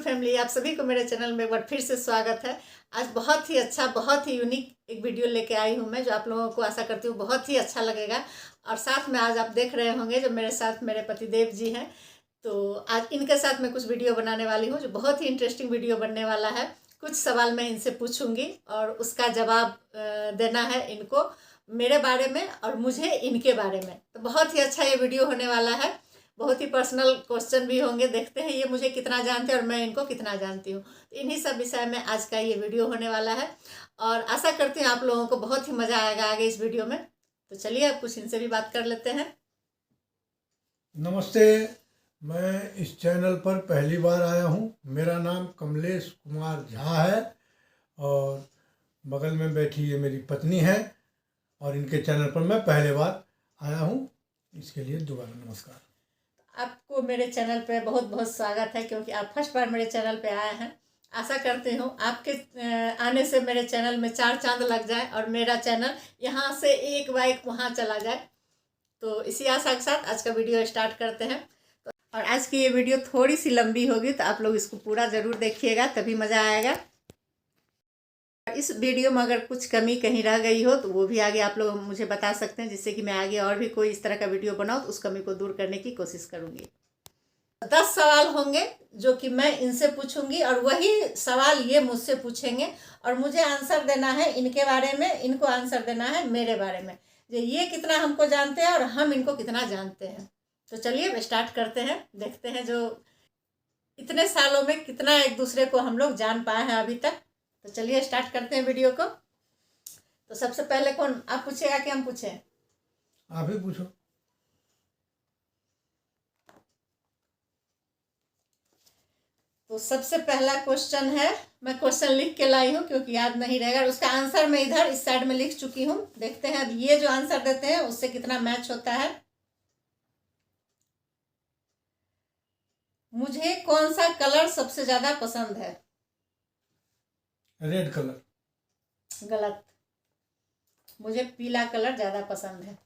Family, आप सभी को मेरे चैनल में एक बार फिर से स्वागत है। आज बहुत ही अच्छा, बहुत ही यूनिक एक वीडियो लेके आई हूँ मैं, जो आप लोगों को आशा करती हूँ बहुत ही अच्छा लगेगा। और साथ में आज आप देख रहे होंगे जो मेरे साथ मेरे पतिदेव जी हैं, तो आज इनके साथ मैं कुछ वीडियो बनाने वाली हूँ जो बहुत ही इंटरेस्टिंग वीडियो बनने वाला है। कुछ सवाल मैं इनसे पूछूंगी और उसका जवाब देना है इनको, मेरे बारे में और मुझे इनके बारे में। तो बहुत ही अच्छा ये वीडियो होने वाला है। बहुत ही पर्सनल क्वेश्चन भी होंगे, देखते हैं ये मुझे कितना जानते हैं और मैं इनको कितना जानती हूँ। तो इन्हीं सब विषय में आज का ये वीडियो होने वाला है और आशा करती हूँ आप लोगों को बहुत ही मज़ा आएगा आगे इस वीडियो में। तो चलिए अब कुछ इनसे भी बात कर लेते हैं। नमस्ते, मैं इस चैनल पर पहली बार आया हूँ। मेरा नाम कमलेश कुमार झा है और बगल में बैठी ये मेरी पत्नी है और इनके चैनल पर मैं पहले बार आया हूँ। इसके लिए दोबारा नमस्कार। आपको मेरे चैनल पे बहुत बहुत स्वागत है, क्योंकि आप फर्स्ट बार मेरे चैनल पे आए हैं। आशा करती हूँ आपके आने से मेरे चैनल में 4 चांद लग जाए और मेरा चैनल यहाँ से एक बाइक वहाँ चला जाए। तो इसी आशा के साथ आज का वीडियो स्टार्ट करते हैं। तो और आज की ये वीडियो थोड़ी सी लंबी होगी, तो आप लोग इसको पूरा ज़रूर देखिएगा, तभी मज़ा आएगा। इस वीडियो में अगर कुछ कमी कहीं रह गई हो तो वो भी आगे आप लोग मुझे बता सकते हैं, जिससे कि मैं आगे और भी कोई इस तरह का वीडियो बनाऊँ तो उस कमी को दूर करने की कोशिश करूँगी। 10 सवाल होंगे जो कि मैं इनसे पूछूंगी और वही सवाल ये मुझसे पूछेंगे और मुझे आंसर देना है इनके बारे में, इनको आंसर देना है मेरे बारे में, ये कितना हमको जानते हैं और हम इनको कितना जानते हैं। तो चलिए अब स्टार्ट करते हैं, देखते हैं जो इतने सालों में कितना एक दूसरे को हम लोग जान पाए हैं अभी तक। तो चलिए स्टार्ट करते हैं वीडियो को। तो सबसे पहले कौन, आप पूछेगा कि हम पूछें? आप ही पूछो। तो सबसे पहला क्वेश्चन है, मैं क्वेश्चन लिख के लाई हूँ क्योंकि याद नहीं रहेगा, उसका आंसर मैं इधर इस साइड में लिख चुकी हूँ। देखते हैं अब ये जो आंसर देते हैं उससे कितना मैच होता है। मुझे कौन सा कलर सबसे ज्यादा पसंद है? Red colour. गलत। मुझे पीला कलर ज्यादा पसंद है,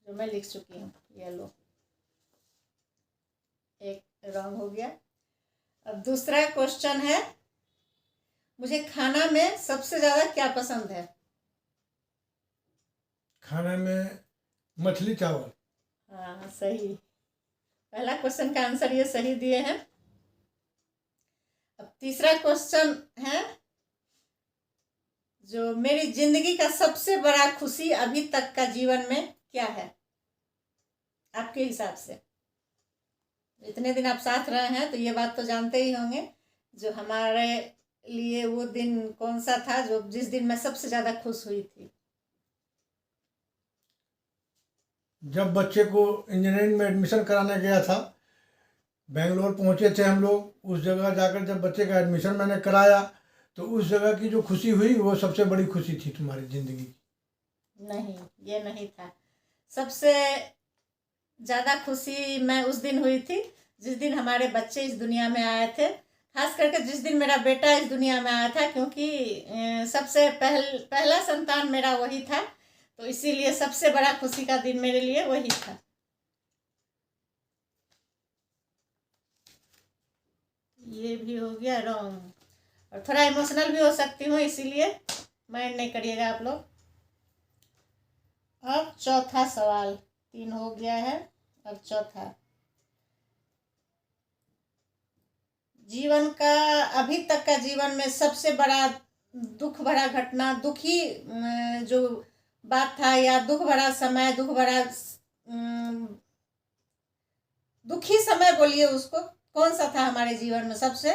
जो मैं लिख चुकी हूँ। येलो। एक रॉन्ग हो गया। अब दूसरा क्वेश्चन है, मुझे खाना में सबसे ज्यादा क्या पसंद है? खाने में मछली चावल। हाँ सही। पहला क्वेश्चन का आंसर ये सही दिए हैं। अब तीसरा क्वेश्चन है, जो मेरी जिंदगी का सबसे बड़ा खुशी अभी तक का जीवन में क्या है आपके हिसाब से? इतने दिन आप साथ रहे हैं तो ये बात तो जानते ही होंगे, जो हमारे लिए वो दिन कौन सा था जो जिस दिन मैं सबसे ज्यादा खुश हुई थी? जब बच्चे को इंजीनियरिंग में एडमिशन कराने गया था, बेंगलोर पहुंचे थे हम लोग। उस जगह जाकर जब बच्चे का एडमिशन मैंने कराया तो उस जगह की जो खुशी हुई वो सबसे बड़ी खुशी थी तुम्हारी ज़िंदगी की। नहीं, ये नहीं था। सबसे ज़्यादा खुशी मैं उस दिन हुई थी जिस दिन हमारे बच्चे इस दुनिया में आए थे, खास करके जिस दिन मेरा बेटा इस दुनिया में आया था, क्योंकि सबसे पहला संतान मेरा वही था, तो इसीलिए सबसे बड़ा खुशी का दिन मेरे लिए वही था। ये भी हो गया रॉन्ग, और थोड़ा इमोशनल भी हो सकती हूँ, इसीलिए माइंड नहीं करिएगा आप लोग। अब चौथा सवाल, 3 हो गया है, अब चौथा। जीवन का, अभी तक का जीवन में सबसे बड़ा दुख भरा घटना, दुखी जो बात था, या दुख भरा समय, दुख भरा दुखी समय बोलिए उसको, कौन सा था हमारे जीवन में सबसे,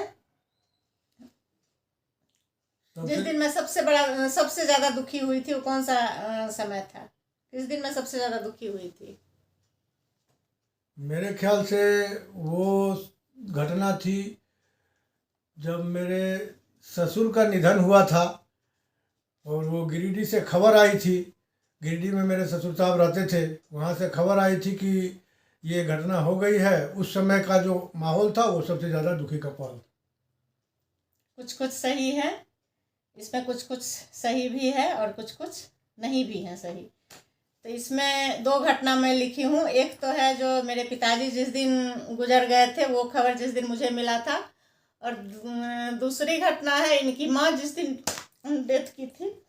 जिस दिन मैं सबसे ज्यादा दुखी हुई थी, वो कौन सा समय था? किस दिन मैं सबसे ज्यादा दुखी हुई थी? मेरे ख्याल से वो घटना थी जब मेरे ससुर का निधन हुआ था और वो गिरिडीह से खबर आई थी। गिरिडीह में मेरे ससुर साहब रहते थे, वहाँ से खबर आई थी कि ये घटना हो गई है। उस समय का जो माहौल था वो सबसे ज़्यादा दुखी का पल। कुछ कुछ सही है इसमें, कुछ कुछ सही भी है और कुछ कुछ नहीं भी है सही। तो इसमें 2 घटना मैं लिखी हूँ। एक तो है जो मेरे पिताजी जिस दिन गुजर गए थे, वो खबर जिस दिन मुझे मिला था, और दूसरी घटना है, इनकी माँ जिस दिन डेथ की थी,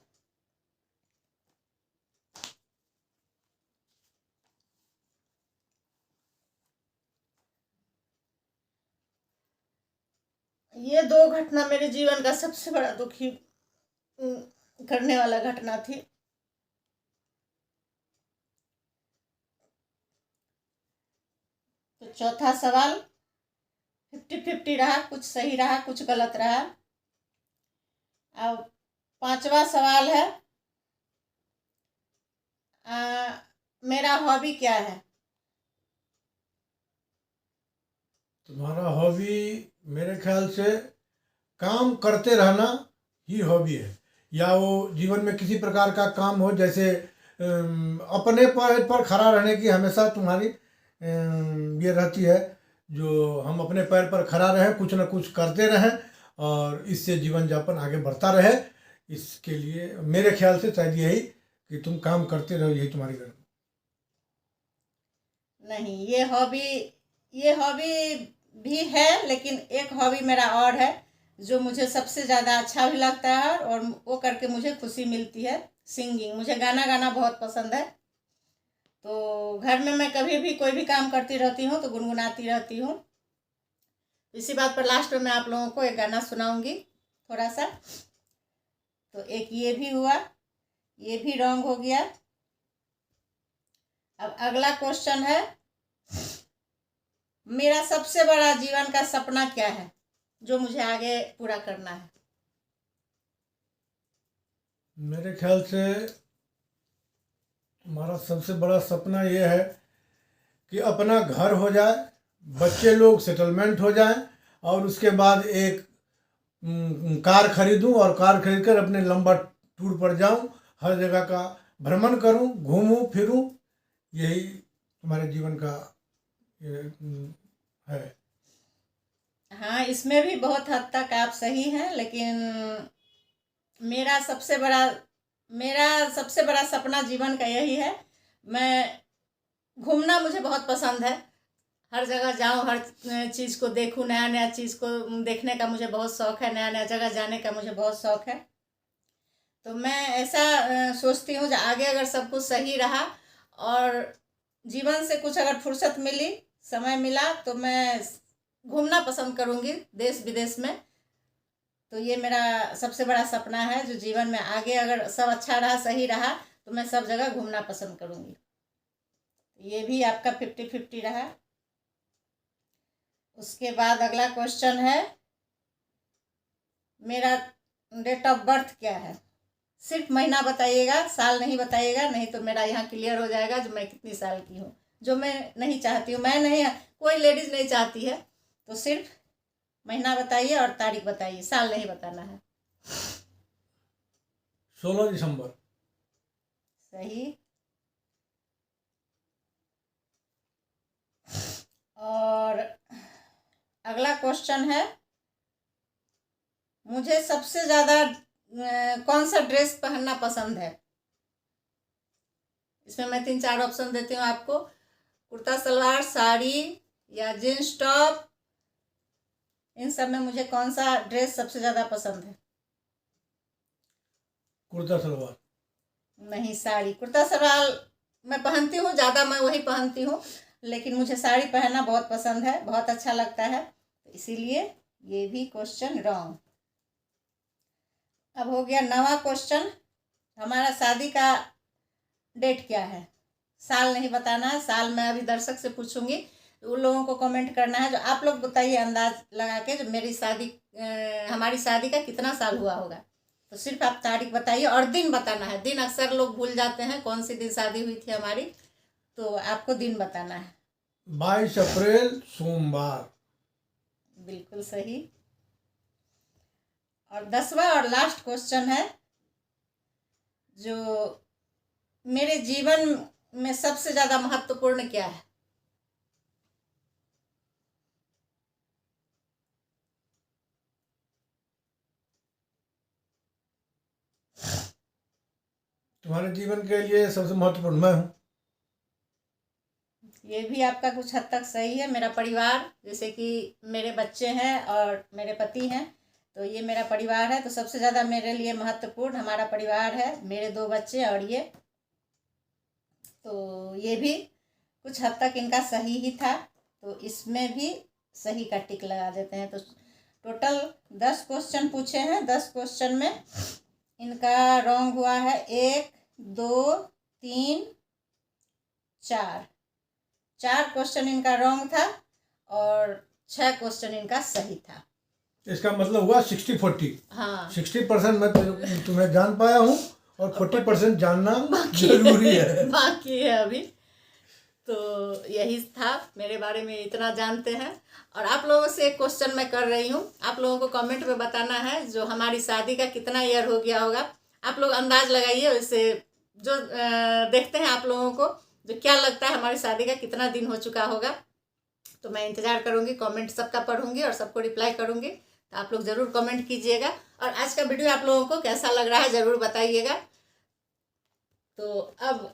ये दो घटना मेरे जीवन का सबसे बड़ा दुखी करने वाला घटना थी। तो चौथा सवाल 50-50 रहा, कुछ सही रहा, कुछ गलत रहा। अब पांचवा सवाल है, मेरा हॉबी क्या है? तुम्हारा हॉबी मेरे ख्याल से काम करते रहना ही हॉबी है, या वो जीवन में किसी प्रकार का काम हो, जैसे अपने पैर पर खड़ा रहने की हमेशा तुम्हारी ये रहती है, जो हम अपने पैर पर खड़ा रहें, कुछ ना कुछ करते रहें और इससे जीवन यापन आगे बढ़ता रहे। इसके लिए मेरे ख्याल से शायद यही कि तुम काम करते रहो, यही तुम्हारी घर। नहीं, ये हॉबी भी है, लेकिन एक हॉबी मेरा और है जो मुझे सबसे ज़्यादा अच्छा भी लगता है और वो करके मुझे खुशी मिलती है। सिंगिंग, मुझे गाना गाना बहुत पसंद है। तो घर में मैं कभी भी कोई भी काम करती रहती हूँ तो गुनगुनाती रहती हूँ। इसी बात पर लास्ट में मैं आप लोगों को एक गाना सुनाऊंगी थोड़ा सा। तो एक ये भी हुआ, ये भी रॉन्ग हो गया। अब अगला क्वेश्चन है, मेरा सबसे बड़ा जीवन का सपना क्या है जो मुझे आगे पूरा करना है? मेरे ख्याल से हमारा सबसे बड़ा सपना ये है कि अपना घर हो जाए, बच्चे लोग सेटलमेंट हो जाए और उसके बाद एक कार खरीदूं और कार खरीद कर अपने लंबा टूर पर जाऊं, हर जगह का भ्रमण करूं, घूमूं फिरूं। यही हमारे जीवन का ये, है। हाँ, इसमें भी बहुत हद तक आप सही हैं, लेकिन मेरा सबसे बड़ा सपना जीवन का यही है। मैं घूमना मुझे बहुत पसंद है, हर जगह जाऊं, हर चीज़ को देखूं, नया नया चीज़ को देखने का मुझे बहुत शौक़ है, नया नया जगह जाने का मुझे बहुत शौक़ है। तो मैं ऐसा सोचती हूँ कि आगे अगर सब कुछ सही रहा और जीवन से कुछ अगर फुर्सत मिली, समय मिला, तो मैं घूमना पसंद करूँगी देश विदेश में। तो ये मेरा सबसे बड़ा सपना है, जो जीवन में आगे अगर सब अच्छा रहा, सही रहा, तो मैं सब जगह घूमना पसंद करूँगी। ये भी आपका 50-50 रहा। उसके बाद अगला क्वेश्चन है, मेरा डेट ऑफ बर्थ क्या है? सिर्फ महीना बताइएगा, साल नहीं बताइएगा, नहीं तो मेरा यहाँ क्लियर हो जाएगा जो मैं कितनी साल की हूँ, जो मैं नहीं चाहती हूँ। मैं नहीं, कोई लेडीज़ नहीं चाहती है। तो सिर्फ महीना बताइए और तारीख बताइए, साल नहीं बताना है। 16 दिसंबर। सही। और अगला क्वेश्चन है, मुझे सबसे ज़्यादा कौन सा ड्रेस पहनना पसंद है? इसमें मैं 3-4 ऑप्शन देती हूँ आपको। कुर्ता सलवार, साड़ी या जीन्स टॉप, इन सब में मुझे कौन सा ड्रेस सबसे ज़्यादा पसंद है? कुर्ता सलवार। नहीं, साड़ी। कुर्ता सलवार मैं पहनती हूँ, ज़्यादा मैं वही पहनती हूँ, लेकिन मुझे साड़ी पहनना बहुत पसंद है, बहुत अच्छा लगता है, तो इसीलिए ये भी क्वेश्चन रॉन्ग। अब हो गया 9वां क्वेश्चन, हमारा शादी का डेट क्या है? साल नहीं बताना है, साल मैं अभी दर्शक से पूछूंगी, तो उन लोगों को कमेंट करना है जो आप लोग बताइए अंदाज लगा के, जो हमारी शादी का कितना साल हुआ होगा। तो सिर्फ आप तारीख बताइए और दिन बताना है। दिन अक्सर लोग भूल जाते हैं कौन सी दिन शादी हुई थी हमारी, तो आपको दिन बताना है। 22 अप्रैल सोमवार। बिल्कुल सही। और 10वां और लास्ट क्वेश्चन है, जो मेरे जीवन में सबसे ज़्यादा महत्वपूर्ण क्या है? तुम्हारे जीवन के लिए सबसे महत्वपूर्ण मैं हूँ। ये भी आपका कुछ हद तक सही है। मेरा परिवार, जैसे कि मेरे बच्चे हैं और मेरे पति हैं, तो ये मेरा परिवार है। तो सबसे ज़्यादा मेरे लिए महत्वपूर्ण हमारा परिवार है, मेरे 2 बच्चे और ये। तो ये भी कुछ हद तक इनका सही ही था, तो इसमें भी सही का टिक लगा देते हैं। तो टोटल 10 क्वेश्चन पूछे हैं। 10 क्वेश्चन में इनका रॉन्ग हुआ है 1, 2, 3, 4। 4 क्वेश्चन इनका रॉन्ग था और 6 क्वेश्चन इनका सही था। इसका मतलब हुआ 60-40। हाँ, 60% मैं तुम्हें जान पाया हूँ और 40% जानना बाकी जरूरी है। बाकी है अभी। तो यही था, मेरे बारे में इतना जानते हैं। और आप लोगों से एक क्वेश्चन मैं कर रही हूँ, आप लोगों को कमेंट में बताना है जो हमारी शादी का कितना ईयर हो गया होगा। आप लोग अंदाज लगाइए, वैसे जो देखते हैं आप लोगों को जो क्या लगता है हमारी शादी का कितना दिन हो चुका होगा। तो मैं इंतज़ार करूँगी, कमेंट सबका पढ़ूंगी और सबको रिप्लाई करूँगी। तो आप लोग ज़रूर कमेंट कीजिएगा और आज का वीडियो आप लोगों को कैसा लग रहा है ज़रूर बताइएगा। तो अब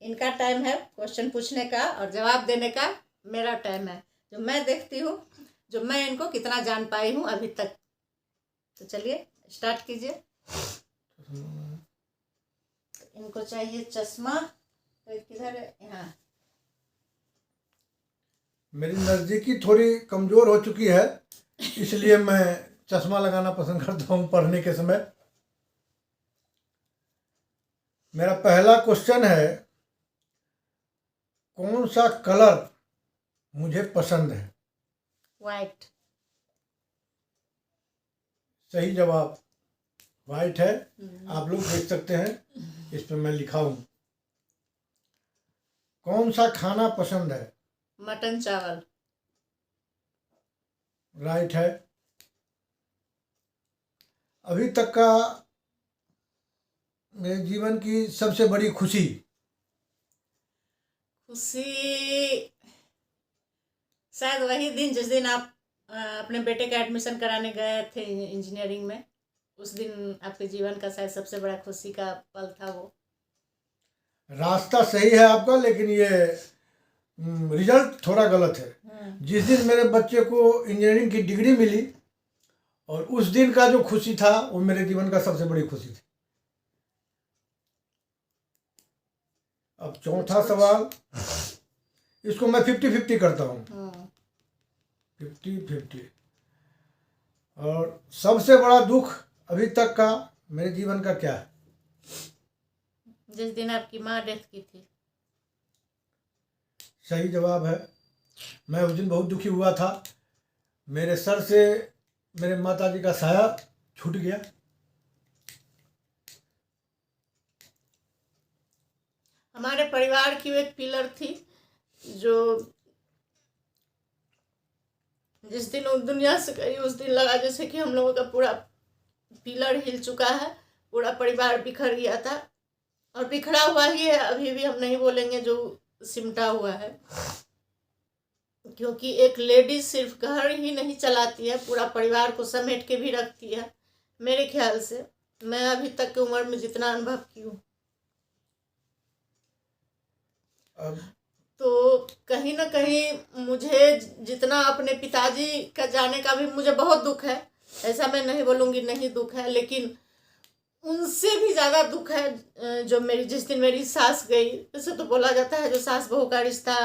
इनका टाइम है क्वेश्चन पूछने का और जवाब देने का। मेरा टाइम है जो मैं देखती हूँ, जो मैं इनको कितना जान पाई हूँ अभी तक। तो चलिए स्टार्ट कीजिए। इनको चाहिए चश्मा, तो किधर है? यहाँ। मेरी नज़दीकी थोड़ी कमज़ोर हो चुकी है, इसलिए मैं चश्मा लगाना पसंद करता हूँ पढ़ने के समय। मेरा पहला क्वेश्चन है, कौन सा कलर मुझे पसंद है? वाइट। सही जवाब वाइट है। आप लोग देख सकते हैं, इस पर मैं लिखा हूँ। कौन सा खाना पसंद है? मटन चावल। राइट है। अभी तक का मेरे जीवन की सबसे बड़ी खुशी? शायद वही दिन जिस दिन आप अपने बेटे का एडमिशन कराने गए थे इंजीनियरिंग में। उस दिन आपके जीवन का शायद सबसे बड़ा खुशी का पल था वो। रास्ता सही है आपका, लेकिन ये रिजल्ट थोड़ा गलत है। जिस दिन मेरे बच्चे को इंजीनियरिंग की डिग्री मिली और उस दिन का जो खुशी था वो मेरे जीवन का सबसे बड़ी खुशी थी। अब चौथा सवाल, इसको मैं 50-50 करता हूँ। 50-50। और सबसे बड़ा दुख अभी तक का मेरे जीवन का क्या है? जिस दिन आपकी माँ डेथ की थी। सही जवाब है। मैं उस दिन बहुत दुखी हुआ था। मेरे सर से मेरे माताजी का साया छूट गया। हमारे परिवार की वो एक पिलर थी जो जिस दिन वो दुनिया से गई उस दिन लगा जैसे कि हम लोगों का पूरा पिलर हिल चुका है, पूरा परिवार बिखर गया था। और बिखरा हुआ ही है अभी भी, हम नहीं बोलेंगे जो सिमटा हुआ है। क्योंकि एक लेडीज सिर्फ घर ही नहीं चलाती है, पूरा परिवार को समेट के भी रखती है। मेरे ख्याल से मैं अभी तक की उम्र में जितना अनुभव की हूँ, तो कहीं ना कहीं मुझे जितना अपने पिताजी का जाने का भी मुझे बहुत दुख है। ऐसा मैं नहीं बोलूँगी नहीं दुख है, लेकिन उनसे भी ज़्यादा दुख है जो मेरी जिस दिन मेरी सास गई। वैसे तो बोला जाता है जो सास बहू का रिश्ता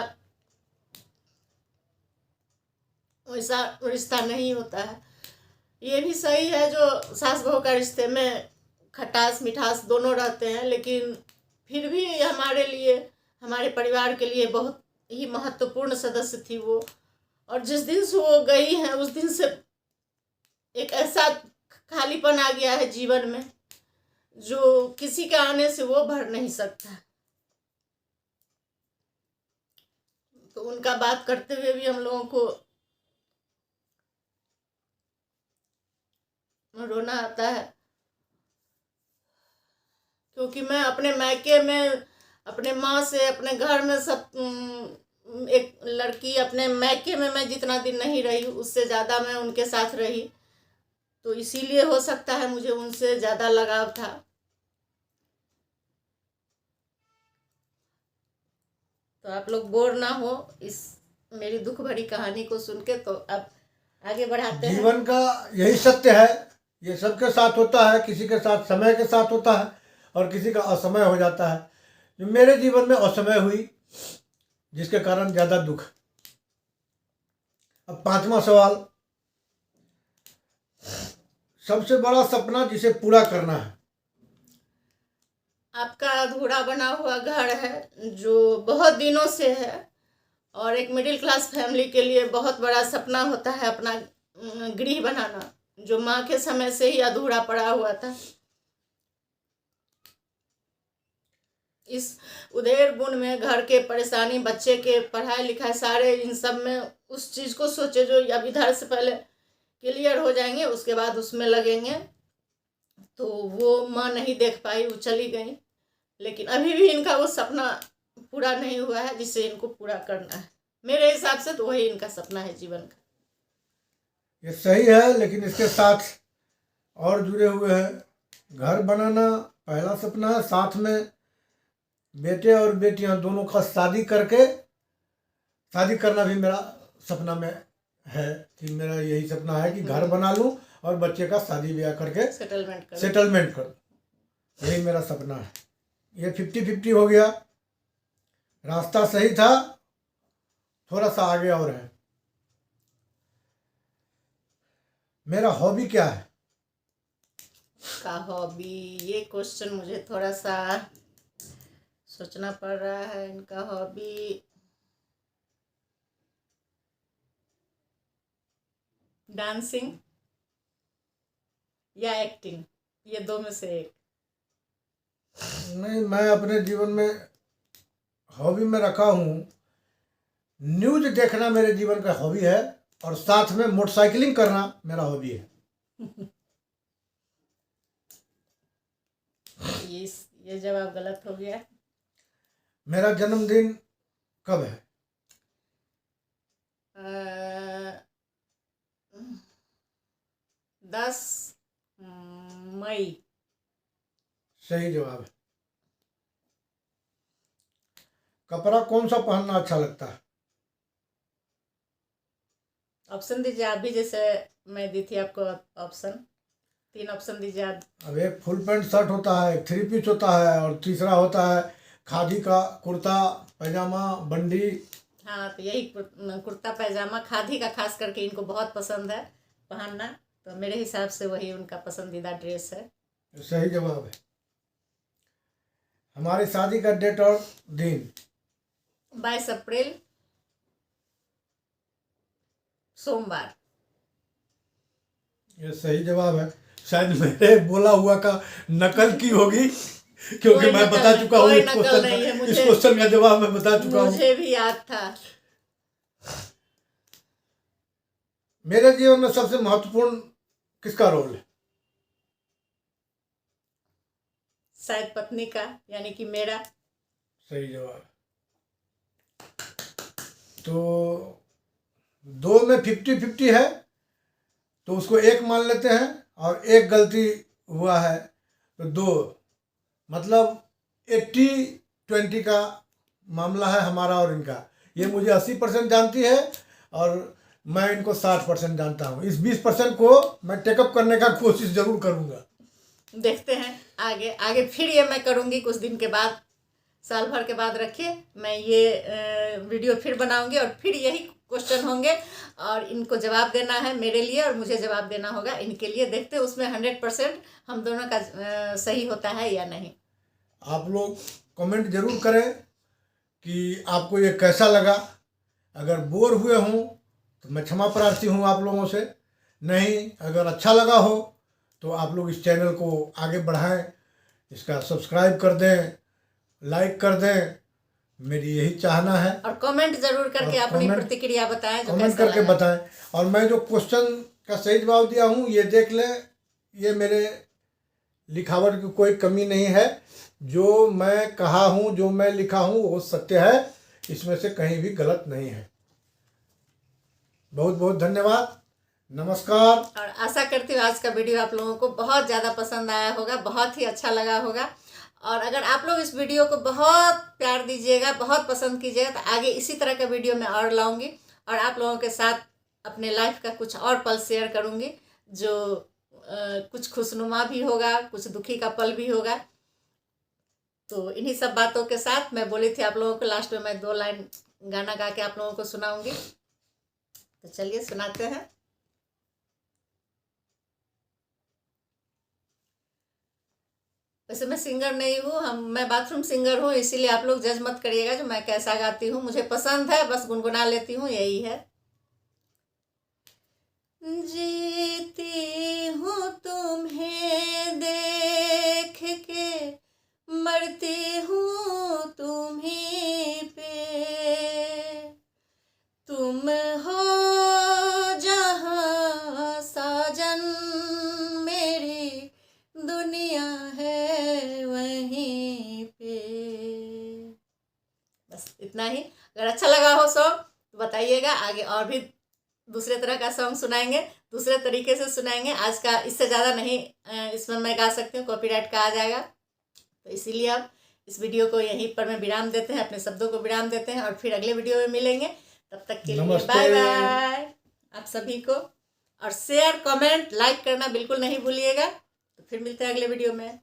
वैसा रिश्ता नहीं होता है। ये भी सही है जो सास बहू का रिश्ते में खटास मिठास दोनों रहते हैं, लेकिन फिर भी हमारे लिए, हमारे परिवार के लिए बहुत ही महत्वपूर्ण सदस्य थी वो। और जिस दिन से वो गई हैं उस दिन से एक ऐसा खालीपन आ गया है जीवन में जो किसी के आने से वो भर नहीं सकता। तो उनका बात करते हुए भी हम लोगों को रोना आता है, क्योंकि मैं अपने मायके में अपने माँ से, अपने घर में सब एक लड़की अपने मायके में मैं जितना दिन नहीं रही उससे ज़्यादा मैं उनके साथ रही। तो इसीलिए हो सकता है मुझे उनसे ज़्यादा लगाव था। तो आप लोग बोर ना हो इस मेरी दुख भरी कहानी को सुन के। तो अब आगे बढ़ाते हैं। जीवन का यही सत्य है, ये सबके साथ होता है, किसी के साथ समय के साथ होता है और किसी का असमय हो जाता है। जो मेरे जीवन में असमय हुई, जिसके कारण ज़्यादा दुख। अब 5वां सवाल, सबसे बड़ा सपना जिसे पूरा करना है। आपका अधूरा बना हुआ घर है जो बहुत दिनों से है, और एक मिडिल क्लास फैमिली के लिए बहुत बड़ा सपना होता है अपना गृह बनाना, जो माँ के समय से ही अधूरा पड़ा हुआ था। इस उधेड़ बुन में घर के परेशानी, बच्चे के पढ़ाई लिखाई, सारे इन सब में उस चीज़ को सोचे जो अब इधर से पहले क्लियर हो जाएंगे, उसके बाद उसमें लगेंगे। तो वो माँ नहीं देख पाई, वो चली गई। लेकिन अभी भी इनका वो सपना पूरा नहीं हुआ है जिसे इनको पूरा करना है। मेरे हिसाब से तो वही इनका सपना है जीवन का। ये सही है, लेकिन इसके साथ और जुड़े हुए हैं। घर बनाना पहला सपना है, साथ में बेटे और बेटियां दोनों का शादी करना भी मेरा सपना में है कि मेरा यही सपना है कि घर बना लूं और बच्चे का शादी ब्याह करके सेटलमेंट कर। यही मेरा सपना है। ये 50-50 हो गया, रास्ता सही था, थोड़ा सा आगे और है। मेरा हॉबी क्या है? का हॉबी, ये क्वेश्चन मुझे थोड़ा सा सोचना पड़ रहा है। इनका हॉबी डांसिंग या एक्टिंग, ये दो में से एक। नहीं, मैं अपने जीवन में हॉबी में रखा हूँ न्यूज देखना, मेरे जीवन का हॉबी है, और साथ में मोटरसाइकिलिंग करना मेरा हॉबी है। ये जवाब गलत हो गया। मेरा जन्मदिन कब है? 10 मई। सही जवाब है। कपड़ा कौन सा पहनना अच्छा लगता है? ऑप्शन दीजिए आप भी, जैसे मैं दी थी आपको ऑप्शन। 3 ऑप्शन दीजिए आप। अब एक फुल पैंट शर्ट होता है, एक 3 पीस होता है, और तीसरा होता है खादी का कुर्ता पैजामा बंडी। हाँ, तो यही कुर्ता पैजामा खादी का खास करके इनको बहुत पसंद है पहनना। तो मेरे हिसाब से वही उनका पसंदीदा ड्रेस है। सही जवाब है। हमारी शादी का डेट और दिन? 22 अप्रैल, सोमवार। ये सही जवाब है। शायद मेरे बोला हुआ का नकल की होगी, क्योंकि मैं बता चुका हूँ इस क्वेश्चन का जवाब मैं बता चुका हूँ। मुझे भी याद था। मेरे जीवन में सबसे महत्वपूर्ण किसका रोल है? शायद पत्नी का, यानी कि मेरा। सही जवाब। तो 2 में 50-50 है, तो उसको 1 मान लेते हैं, और 1 गलती हुआ है तो 2, मतलब 80-20 का मामला है हमारा और इनका। ये मुझे 80% जानती है और मैं इनको 60% जानता हूँ। इस 20% को मैं टेकअप करने का कोशिश जरूर करूँगा। देखते हैं आगे आगे फिर ये मैं करूँगी कुछ दिन के बाद, साल भर के बाद रखिए, मैं ये वीडियो फिर बनाऊंगी और फिर यही क्वेश्चन होंगे और इनको जवाब देना है मेरे लिए और मुझे जवाब देना होगा इनके लिए। देखते हैं उसमें 100% हम दोनों का सही होता है या नहीं। आप लोग कमेंट जरूर करें कि आपको ये कैसा लगा। अगर बोर हुए हों तो मैं क्षमा प्रार्थी हूँ आप लोगों से। नहीं, अगर अच्छा लगा हो तो आप लोग इस चैनल को आगे बढ़ाएं, इसका सब्सक्राइब कर दें, लाइक कर दें, मेरी यही चाहना है। और कमेंट जरूर करके अपनी प्रतिक्रिया बताएं, जो कमेंट करके बताएं। और मैं जो क्वेश्चन का सही जवाब दिया हूँ ये देख लें, ये मेरे लिखावट की कोई कमी नहीं है। जो मैं कहा हूँ, जो मैं लिखा हूँ वो सत्य है, इसमें से कहीं भी गलत नहीं है। बहुत बहुत धन्यवाद, नमस्कार। और आशा करती हूँ आज का वीडियो आप लोगों को बहुत ज़्यादा पसंद आया होगा, बहुत ही अच्छा लगा होगा। और अगर आप लोग इस वीडियो को बहुत प्यार दीजिएगा, बहुत पसंद कीजिएगा, तो आगे इसी तरह का वीडियो मैं और लाऊंगी और आप लोगों के साथ अपने लाइफ का कुछ और पल शेयर करूंगी, जो कुछ खुशनुमा भी होगा, कुछ दुखी का पल भी होगा। तो इन्हीं सब बातों के साथ मैं बोली थी आप लोगों को लास्ट में मैं 2 लाइन गाना गा के आप लोगों को सुनाऊंगी। तो चलिए सुनाते हैं। वैसे मैं सिंगर नहीं हूँ, मैं बाथरूम सिंगर हूँ, इसीलिए आप लोग जज मत करिएगा जो मैं कैसा गाती हूँ। मुझे पसंद है, बस गुनगुना लेती हूँ, यही है। जीती हूँ तुम्हें देख के, मरती हूँ तुम्हीं पे, तुम हो जहाँ साजन, मेरी दुनिया है वहीं पे। बस इतना ही। अगर अच्छा लगा हो सो तो बताइएगा, आगे और भी दूसरे तरह का सॉन्ग सुनाएंगे, दूसरे तरीके से सुनाएंगे। आज का इससे ज़्यादा नहीं इसमें मैं गा सकती हूँ, कॉपीराइट का आ जाएगा। तो इसीलिए अब इस वीडियो को यहीं पर मैं विराम देते हैं, अपने शब्दों को विराम देते हैं और फिर अगले वीडियो में मिलेंगे। तब तक के लिए बाय बाय आप सभी को। और शेयर, कमेंट, लाइक करना बिल्कुल नहीं भूलिएगा। तो फिर मिलते हैं अगले वीडियो में।